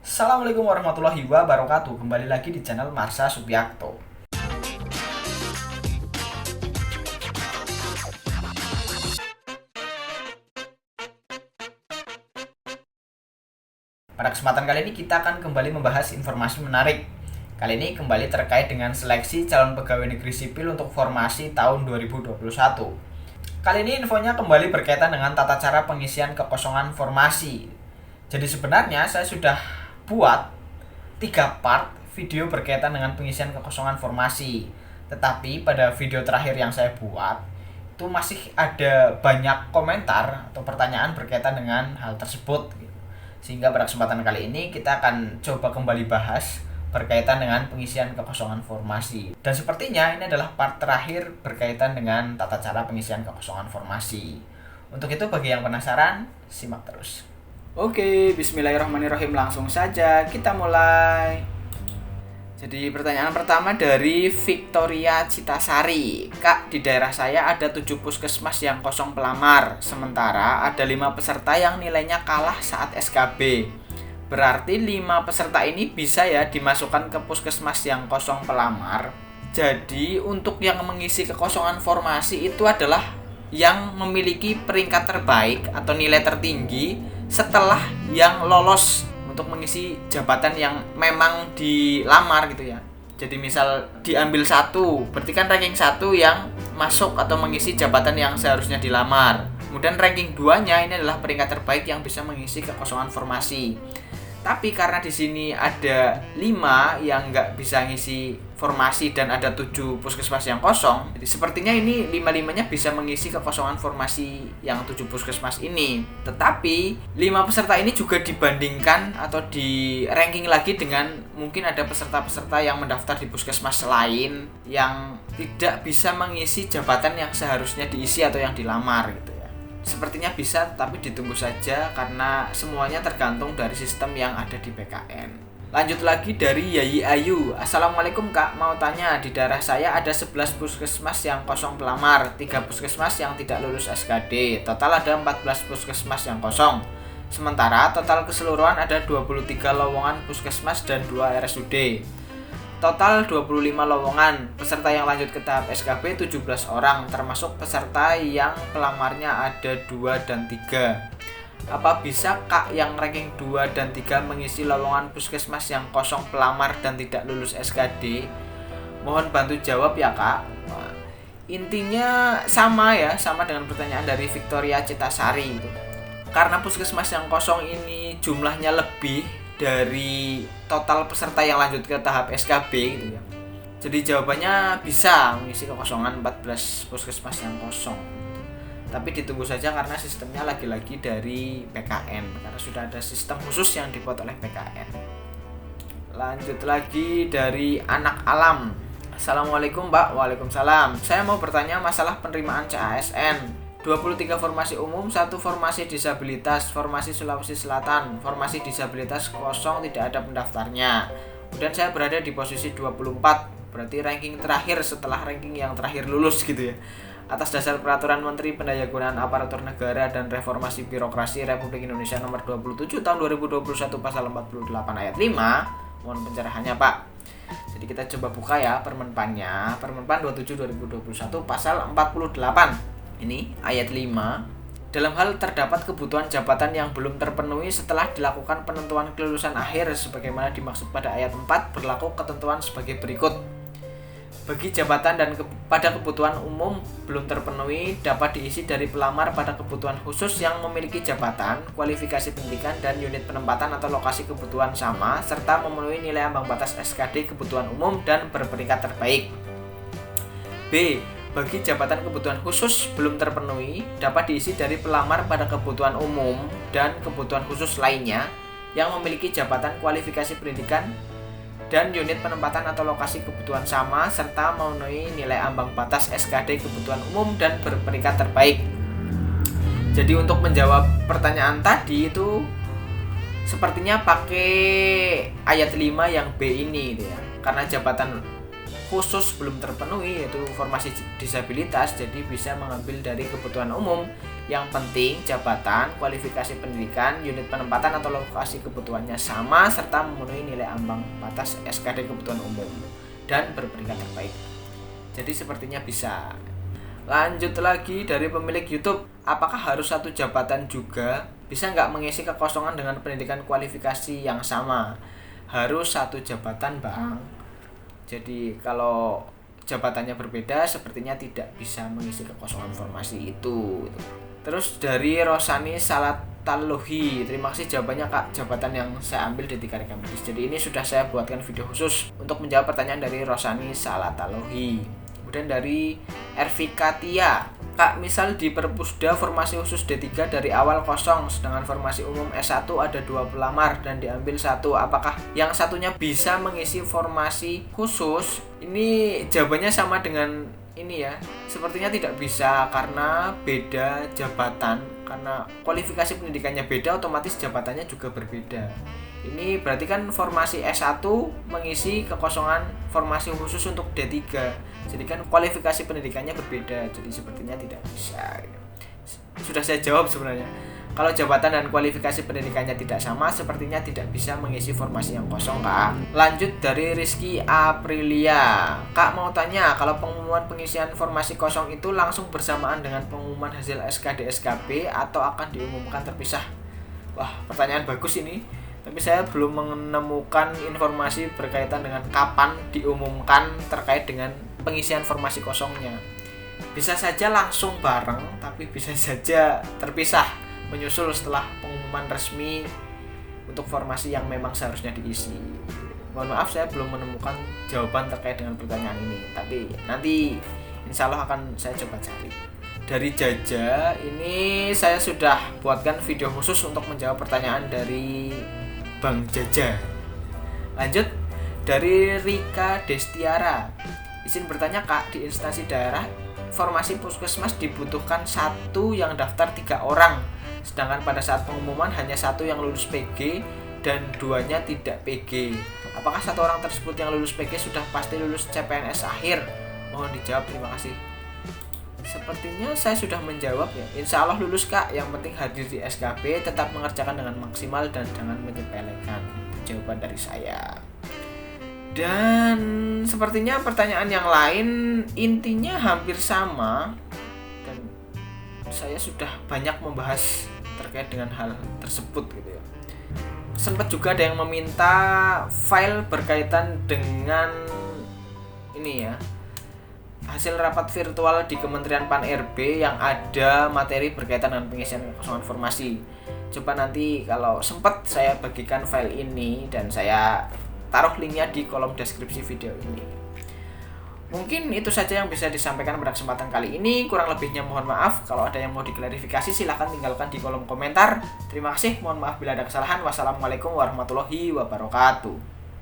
Assalamualaikum warahmatullahi wabarakatuh. Kembali lagi di channel Marsha Subiakto. Pada kesempatan kali ini kita akan kembali membahas informasi menarik. Kali ini kembali terkait dengan seleksi calon pegawai negeri sipil untuk formasi tahun 2021. Kali ini infonya kembali berkaitan dengan tata cara pengisian kekosongan formasi. Jadi sebenarnya saya sudah buat 3 part video berkaitan dengan pengisian kekosongan formasi. Tetapi pada video terakhir yang saya buat itu masih ada banyak komentar atau pertanyaan berkaitan dengan hal tersebut. Sehingga pada kesempatan kali ini kita akan coba kembali bahas berkaitan dengan pengisian kekosongan formasi. Dan sepertinya ini adalah part terakhir berkaitan dengan tata cara pengisian kekosongan formasi. Untuk itu bagi yang penasaran, simak terus. Oke, bismillahirrahmanirrahim, langsung saja kita mulai. Jadi pertanyaan pertama dari Victoria Citasari. Kak, di daerah saya ada 7 puskesmas yang kosong pelamar. Sementara ada 5 peserta yang nilainya kalah saat SKB. Berarti 5 peserta ini bisa ya dimasukkan ke puskesmas yang kosong pelamar. Jadi untuk yang mengisi kekosongan formasi itu adalah yang memiliki peringkat terbaik atau nilai tertinggi setelah yang lolos untuk mengisi jabatan yang memang dilamar gitu ya. Jadi misal diambil 1, berarti kan ranking 1 yang masuk atau mengisi jabatan yang seharusnya dilamar. Kemudian ranking 2-nya ini adalah peringkat terbaik yang bisa mengisi kekosongan formasi. Tapi karena di sini ada 5 yang nggak bisa ngisi formasi dan ada 7 puskesmas yang kosong, jadi sepertinya ini 5-5-nya bisa mengisi kekosongan formasi yang 7 puskesmas ini. Tetapi 5 peserta ini juga dibandingkan atau di ranking lagi dengan mungkin ada peserta-peserta yang mendaftar di puskesmas lain yang tidak bisa mengisi jabatan yang seharusnya diisi atau yang dilamar gitu. Sepertinya bisa, tapi ditunggu saja karena semuanya tergantung dari sistem yang ada di PKN. Lanjut lagi dari Yayi Ayu. Assalamualaikum Kak, mau tanya, di daerah saya ada 11 puskesmas yang kosong pelamar, 3 puskesmas yang tidak lulus SKD. Total ada 14 puskesmas yang kosong. Sementara total keseluruhan ada 23 lowongan puskesmas dan 2 RSUD. Total 25 lowongan. Peserta yang lanjut ke tahap SKB 17 orang, termasuk peserta yang pelamarnya ada 2 dan 3. Apa bisa Kak yang ranking 2 dan 3 mengisi lowongan puskesmas yang kosong pelamar dan tidak lulus SKD? Mohon bantu jawab ya Kak. Intinya sama ya, sama dengan pertanyaan dari Victoria Citasari itu. Karena puskesmas yang kosong ini jumlahnya lebih dari total peserta yang lanjut ke tahap SKB gitu ya. Jadi jawabannya bisa mengisi kekosongan 14 puskesmas yang kosong. Tapi ditunggu saja karena sistemnya lagi-lagi dari PKN, karena sudah ada sistem khusus yang dibuat oleh PKN. Lanjut lagi dari Anak Alam. Assalamualaikum Mbak. Waalaikumsalam. Saya mau bertanya masalah penerimaan CASN. 23 formasi umum, 1 formasi disabilitas, formasi Sulawesi Selatan, formasi disabilitas kosong, tidak ada pendaftarnya. Kemudian saya berada di posisi 24, berarti ranking terakhir setelah ranking yang terakhir lulus gitu ya. Atas dasar Peraturan Menteri Pendayagunaan Aparatur Negara dan Reformasi Birokrasi Republik Indonesia Nomor 27 Tahun 2021 Pasal 48 Ayat 5, mohon pencerahannya Pak. Jadi kita coba buka ya Permenpannya, Permenpan 27/2021 Pasal 48. Ini ayat 5. Dalam hal terdapat kebutuhan jabatan yang belum terpenuhi setelah dilakukan penentuan kelulusan akhir sebagaimana dimaksud pada ayat 4, berlaku ketentuan sebagai berikut. Bagi jabatan dan pada kebutuhan umum belum terpenuhi dapat diisi dari pelamar pada kebutuhan khusus yang memiliki jabatan, kualifikasi pendidikan dan unit penempatan atau lokasi kebutuhan sama serta memenuhi nilai ambang batas SKD kebutuhan umum dan berperingkat terbaik. B. Bagi jabatan kebutuhan khusus belum terpenuhi dapat diisi dari pelamar pada kebutuhan umum dan kebutuhan khusus lainnya yang memiliki jabatan, kualifikasi pendidikan dan unit penempatan atau lokasi kebutuhan sama serta memenuhi nilai ambang batas SKD kebutuhan umum dan berperingkat terbaik. Jadi untuk menjawab pertanyaan tadi itu sepertinya pakai ayat 5 yang B ini gitu ya. Karena jabatan khusus belum terpenuhi, yaitu formasi disabilitas, jadi bisa mengambil dari kebutuhan umum. Yang penting jabatan, kualifikasi pendidikan, unit penempatan atau lokasi kebutuhannya sama serta memenuhi nilai ambang batas SKD kebutuhan umum dan berperingkat terbaik. Jadi sepertinya bisa. Lanjut lagi dari pemilik YouTube, apakah harus satu jabatan juga? Bisa nggak mengisi kekosongan dengan pendidikan kualifikasi yang sama? Harus satu jabatan, Bang. Jadi kalau jabatannya berbeda, sepertinya tidak bisa mengisi kekosongan formasi itu. Terus dari Rosani Salatalohi, terima kasih jawabannya Kak, jabatan yang saya ambil di Tiga Rekam Medis. Jadi ini sudah saya buatkan video khusus untuk menjawab pertanyaan dari Rosani Salatalohi. Kemudian dari Ervika Tia, Kak, misal di Perpusda formasi khusus D3 dari awal kosong, sedangkan formasi umum S1 ada 2 pelamar dan diambil satu, apakah yang satunya bisa mengisi formasi khusus? Ini jawabannya sama dengan ini ya, sepertinya tidak bisa karena beda jabatan, karena kualifikasi pendidikannya beda, otomatis jabatannya juga berbeda. Ini berarti kan formasi S1 mengisi kekosongan formasi khusus untuk D3, jadi kan kualifikasi pendidikannya berbeda, jadi sepertinya tidak bisa. Sudah saya jawab sebenarnya. Kalau jabatan dan kualifikasi pendidikannya tidak sama, sepertinya tidak bisa mengisi formasi yang kosong, Kak. Lanjut dari Rizky Aprilia, Kak mau tanya, kalau pengumuman pengisian formasi kosong itu langsung bersamaan dengan pengumuman hasil SKD SKB atau akan diumumkan terpisah? Wah, pertanyaan bagus ini. Tapi saya belum menemukan informasi berkaitan dengan kapan diumumkan terkait dengan pengisian formasi kosongnya. Bisa saja langsung bareng, tapi bisa saja terpisah, menyusul setelah pengumuman resmi untuk formasi yang memang seharusnya diisi. Mohon maaf, saya belum menemukan jawaban terkait dengan pertanyaan ini, tapi nanti insya Allah akan saya coba cari. Dari Jaja, ini saya sudah buatkan video khusus untuk menjawab pertanyaan dari Bang Jaja. Lanjut dari Rika Destiara, izin bertanya Kak, di instansi daerah formasi puskesmas dibutuhkan satu yang daftar 3 orang, sedangkan pada saat pengumuman hanya satu yang lulus PG dan 2-nya tidak PG. Apakah satu orang tersebut yang lulus PG sudah pasti lulus CPNS akhir? Mohon dijawab, terima kasih. Sepertinya saya sudah menjawab ya. Insya Allah lulus Kak, yang penting hadir di SKB, tetap mengerjakan dengan maksimal dan jangan menyepelekan. Jawaban dari saya. Dan sepertinya pertanyaan yang lain intinya hampir sama, dan saya sudah banyak membahas terkait dengan hal tersebut gitu ya. Sempat juga ada yang meminta file berkaitan dengan ini ya, hasil rapat virtual di Kementerian Pan-RB yang ada materi berkaitan dengan pengisian kekosongan formasi. Coba nanti kalau sempat saya bagikan file ini dan saya taruh linknya di kolom deskripsi video ini. Mungkin itu saja yang bisa disampaikan pada kesempatan kali ini. Kurang lebihnya mohon maaf. Kalau ada yang mau diklarifikasi silahkan tinggalkan di kolom komentar. Terima kasih, mohon maaf bila ada kesalahan. Wassalamualaikum warahmatullahi wabarakatuh.